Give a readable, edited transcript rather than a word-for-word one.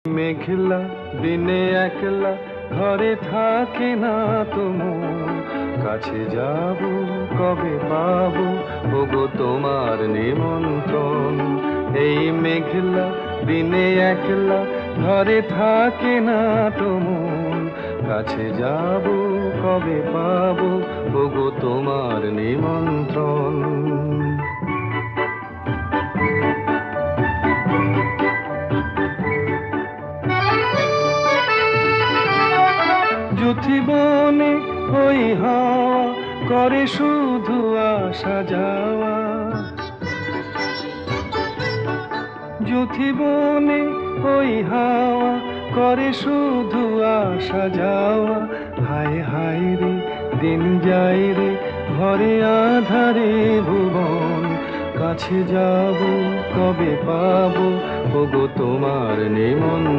মেঘলা দিনে একলা ঘরে থাকে না তো মন, কাছে যাব কবে পাবো ওগো তোমার নিমন্ত্রণ। এই মেঘলা দিনে একলা ঘরে থাকে না তো মন, কাছে যাব কবে পাবো ওগো তোমার নিমন্ত্রণ। যুথিবনে ওই হাওয়া করে শুধু আসা যাওয়া, যুথিবনে ওই হাওয়া করে শুধু আসা যাওয়া। হায় হায় রে দিন যায় রে ঘরে আধারে ভুবন, কাছে যাব কবে পাবো ওগো তোমার নিমন্ত্রণ।